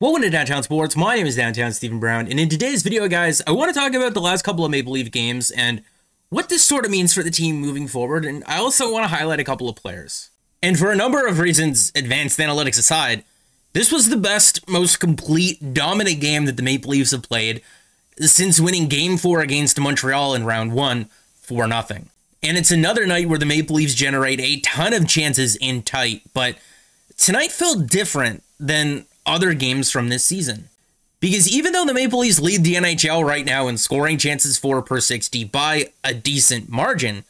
Welcome to Downtown Sports. My name is Downtown Stephen Brown, and in today's video, guys, I want to talk about the last couple of Maple Leaf games and what this sort of means for the team moving forward, and I also want to highlight a couple of players. And for a number of reasons, advanced analytics aside, this was the best, most complete, dominant game that the Maple Leafs have played since winning Game 4 against Montreal in Round 1 4-0. And it's another night where the Maple Leafs generate a ton of chances in tight, but tonight felt different than other games from this season. Because even though the Maple Leafs lead the NHL right now in scoring chances for per 60 by a decent margin,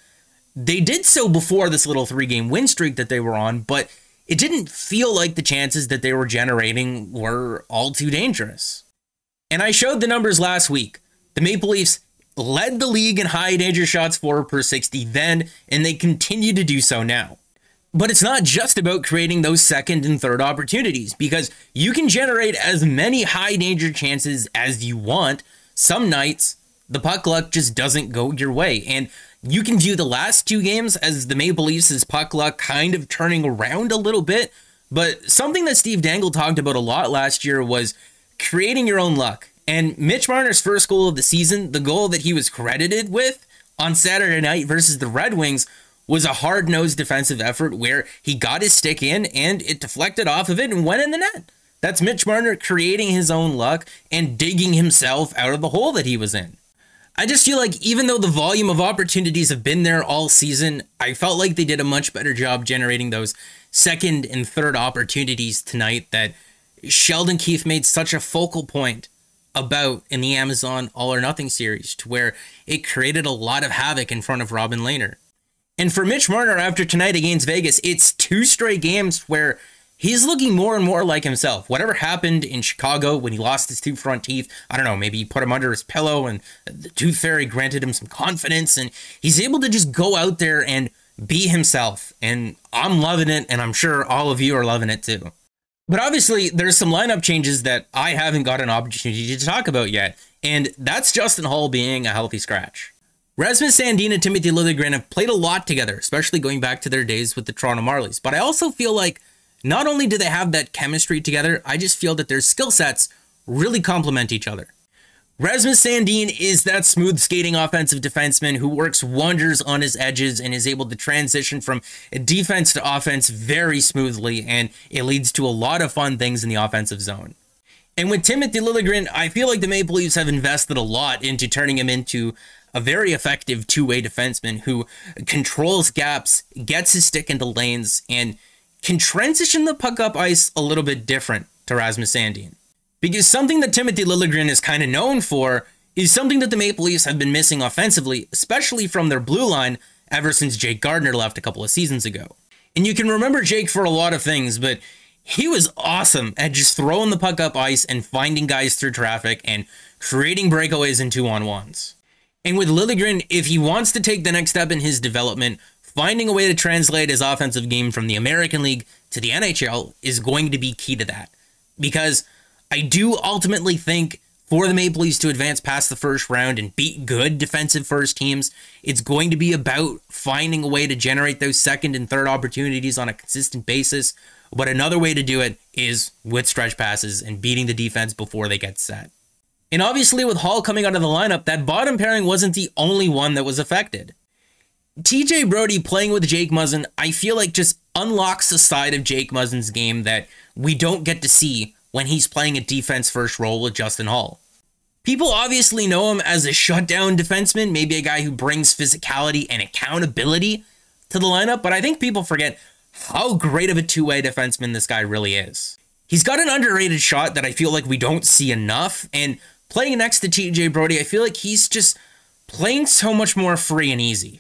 they did so before this little 3-game win streak that they were on, but it didn't feel like the chances that they were generating were all too dangerous. And I showed the numbers last week. The Maple Leafs led the league in high danger shots for per 60 then, and they continue to do so now. But it's not just about creating those second and third opportunities, because you can generate as many high danger chances as you want. Some nights, the puck luck just doesn't go your way. And you can view the last 2 games as the Maple Leafs' puck luck kind of turning around a little bit. But something that Steve Dangle talked about a lot last year was creating your own luck. And Mitch Marner's first goal of the season, the goal that he was credited with on Saturday night versus the Red Wings, was a hard-nosed defensive effort where he got his stick in and it deflected off of it and went in the net. That's Mitch Marner creating his own luck and digging himself out of the hole that he was in. I just feel like even though the volume of opportunities have been there all season, I felt like they did a much better job generating those second and third opportunities tonight that Sheldon Keefe made such a focal point about in the Amazon All or Nothing series, to where it created a lot of havoc in front of Robin Lehner. And for Mitch Marner after tonight against Vegas, it's 2 straight games where he's looking more and more like himself. Whatever happened in Chicago when he lost his 2 front teeth, I don't know, maybe he put him under his pillow and the tooth fairy granted him some confidence, and he's able to just go out there and be himself. And I'm loving it, and I'm sure all of you are loving it too. But obviously, there's some lineup changes that I haven't got an opportunity to talk about yet, and that's Justin Holl being a healthy scratch. Rasmus Sandin and Timothy Liljegren have played a lot together, especially going back to their days with the Toronto Marlies. But I also feel like not only do they have that chemistry together, I just feel that their skill sets really complement each other. Rasmus Sandin is that smooth skating offensive defenseman who works wonders on his edges and is able to transition from defense to offense very smoothly, and it leads to a lot of fun things in the offensive zone. And with Timothy Liljegren, I feel like the Maple Leafs have invested a lot into turning him into a very effective two-way defenseman who controls gaps, gets his stick into lanes, and can transition the puck up ice a little bit different to Rasmus Sandin. Because something that Timothy Liljegren is kind of known for is something that the Maple Leafs have been missing offensively, especially from their blue line ever since Jake Gardiner left a couple of seasons ago. And you can remember Jake for a lot of things, but he was awesome at just throwing the puck up ice and finding guys through traffic and creating breakaways in 2-on-1s. And with Liljegren, if he wants to take the next step in his development, finding a way to translate his offensive game from the American League to the NHL is going to be key to that. Because I do ultimately think for the Maple Leafs to advance past the first round and beat good defensive first teams, it's going to be about finding a way to generate those second and third opportunities on a consistent basis. But another way to do it is with stretch passes and beating the defense before they get set. And obviously with Holl coming out of the lineup, that bottom pairing wasn't the only one that was affected. TJ Brodie playing with Jake Muzzin, I feel like just unlocks a side of Jake Muzzin's game that we don't get to see when he's playing a defense-first role with Justin Holl. People obviously know him as a shutdown defenseman, maybe a guy who brings physicality and accountability to the lineup, but I think people forget how great of a two-way defenseman this guy really is. He's got an underrated shot that I feel like we don't see enough, and playing next to TJ Brodie, I feel like he's just playing so much more free and easy.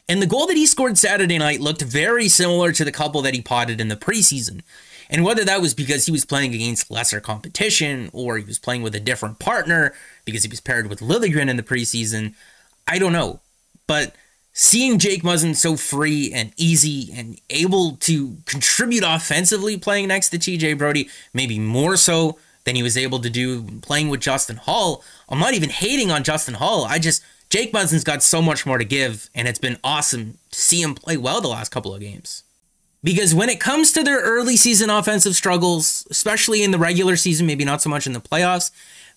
And the goal that he scored Saturday night looked very similar to the couple that he potted in the preseason. And whether that was because he was playing against lesser competition or he was playing with a different partner because he was paired with Liljegren in the preseason, I don't know. But seeing Jake Muzzin so free and easy and able to contribute offensively playing next to TJ Brodie, maybe more so than he was able to do playing with Justin Holl. I'm not even hating on Justin Holl. Jake Muzzin's got so much more to give, and it's been awesome to see him play well the last couple of games. Because when it comes to their early season offensive struggles, especially in the regular season, maybe not so much in the playoffs,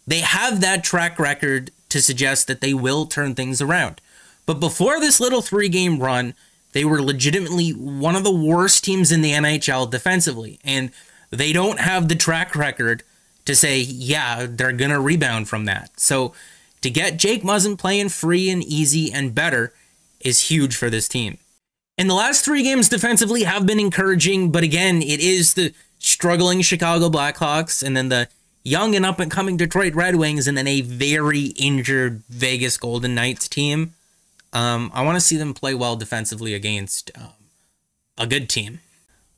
they have that track record to suggest that they will turn things around. But before this little 3-game run, they were legitimately one of the worst teams in the NHL defensively. And they don't have the track record to say, yeah, they're going to rebound from that. So to get Jake Muzzin playing free and easy and better is huge for this team. And the last 3 games defensively have been encouraging, but again, it is the struggling Chicago Blackhawks and then the young and up-and-coming Detroit Red Wings and then a very injured Vegas Golden Knights team. I want to see them play well defensively against a good team.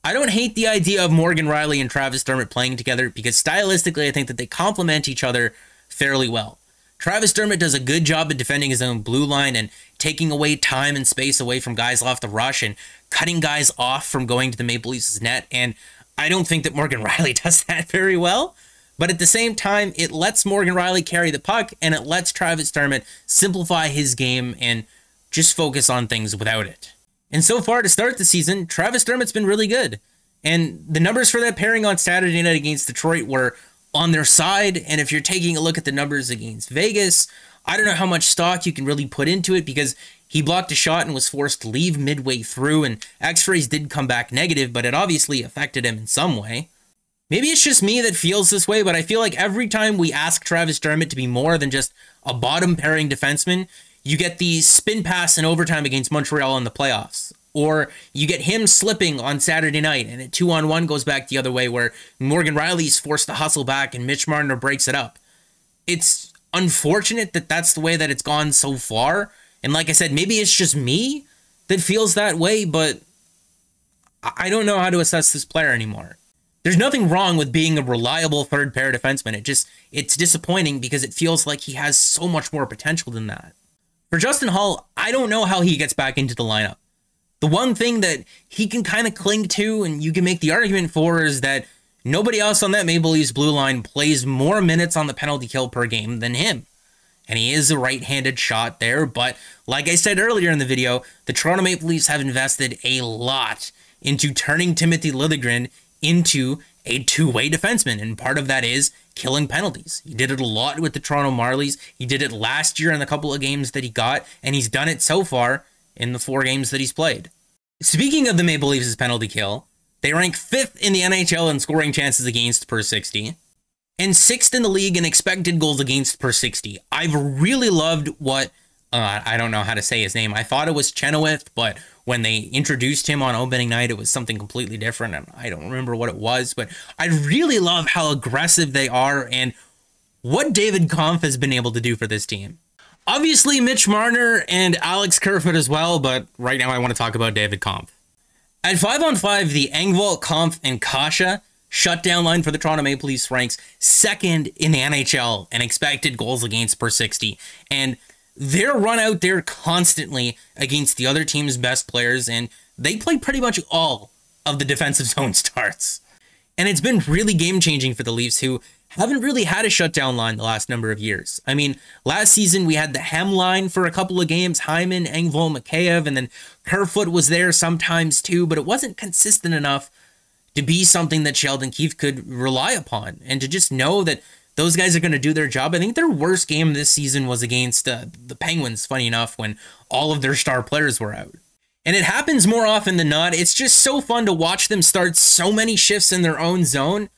I don't hate the idea of Morgan Rielly and Travis Dermott playing together because stylistically I think that they complement each other fairly well. Travis Dermott does a good job of defending his own blue line and taking away time and space away from guys off the rush and cutting guys off from going to the Maple Leafs' net, and I don't think that Morgan Rielly does that very well. But at the same time, it lets Morgan Rielly carry the puck, and it lets Travis Dermott simplify his game and just focus on things without it. And so far to start the season, Travis Dermott's been really good. And the numbers for that pairing on Saturday night against Detroit were on their side. And if you're taking a look at the numbers against Vegas, I don't know how much stock you can really put into it because he blocked a shot and was forced to leave midway through, and x-rays did come back negative, but it obviously affected him in some way. Maybe it's just me that feels this way, but I feel like every time we ask Travis Dermott to be more than just a bottom pairing defenseman, you get the spin pass in overtime against Montreal in the playoffs. Or you get him slipping on Saturday night and a 2-on-1 goes back the other way where Morgan Rielly's forced to hustle back and Mitch Marner breaks it up. It's unfortunate that that's the way that it's gone so far. And like I said, maybe it's just me that feels that way, but I don't know how to assess this player anymore. There's nothing wrong with being a reliable third pair defenseman. It's disappointing because it feels like he has so much more potential than that. For Justin Holl, I don't know how he gets back into the lineup. The one thing that he can kind of cling to and you can make the argument for is that nobody else on that Maple Leafs blue line plays more minutes on the penalty kill per game than him. And he is a right-handed shot there, but like I said earlier in the video, the Toronto Maple Leafs have invested a lot into turning Timothy Liljegren into a two-way defenseman, and part of that is killing penalties. He did it a lot with the Toronto Marlies. He did it last year in the couple of games that he got, and he's done it so far in the 4 games that he's played. Speaking of the Maple Leafs' penalty kill, they rank 5th in the NHL in scoring chances against per 60, and 6th in the league in expected goals against per 60. I've really loved what, I don't know how to say his name. I thought it was Chenoweth, but when they introduced him on opening night, it was something completely different, and I don't remember what it was, but I really love how aggressive they are and what David Kampf has been able to do for this team. Obviously, Mitch Marner and Alex Kerfoot as well, but right now I want to talk about David Kampf. At 5-on-5, the Engvall, Kampf, and Kasha shutdown line for the Toronto Maple Leafs ranks 2nd in the NHL in expected goals against per 60, and they're run out there constantly against the other team's best players, and they play pretty much all of the defensive zone starts. And it's been really game-changing for the Leafs, who haven't really had a shutdown line the last number of years. I mean, last season we had the Hem line for a couple of games, Hyman, Engvall, Mikheyev, and then Kerfoot was there sometimes too, but it wasn't consistent enough to be something that Sheldon Keefe could rely upon, and to just know that those guys are going to do their job. I think their worst game this season was against the Penguins, funny enough, when all of their star players were out. And it happens more often than not. It's just so fun to watch them start so many shifts in their own zone,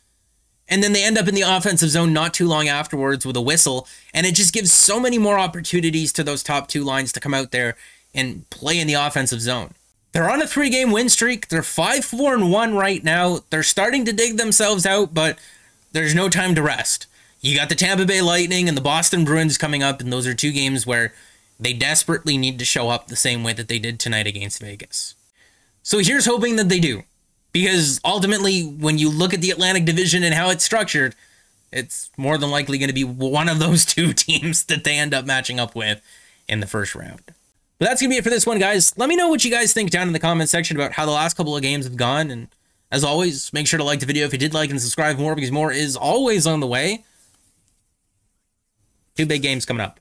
and then they end up in the offensive zone not too long afterwards with a whistle, and it just gives so many more opportunities to those top 2 lines to come out there and play in the offensive zone. They're on a 3-game win streak. They're 5-4-1 right now. They're starting to dig themselves out, but there's no time to rest. You got the Tampa Bay Lightning and the Boston Bruins coming up, and those are 2 games where they desperately need to show up the same way that they did tonight against Vegas. So here's hoping that they do. Because ultimately, when you look at the Atlantic Division and how it's structured, it's more than likely going to be one of those 2 teams that they end up matching up with in the first round. But that's going to be it for this one, guys. Let me know what you guys think down in the comment section about how the last couple of games have gone. And as always, make sure to like the video if you did like and subscribe for more, because more is always on the way. 2 big games coming up.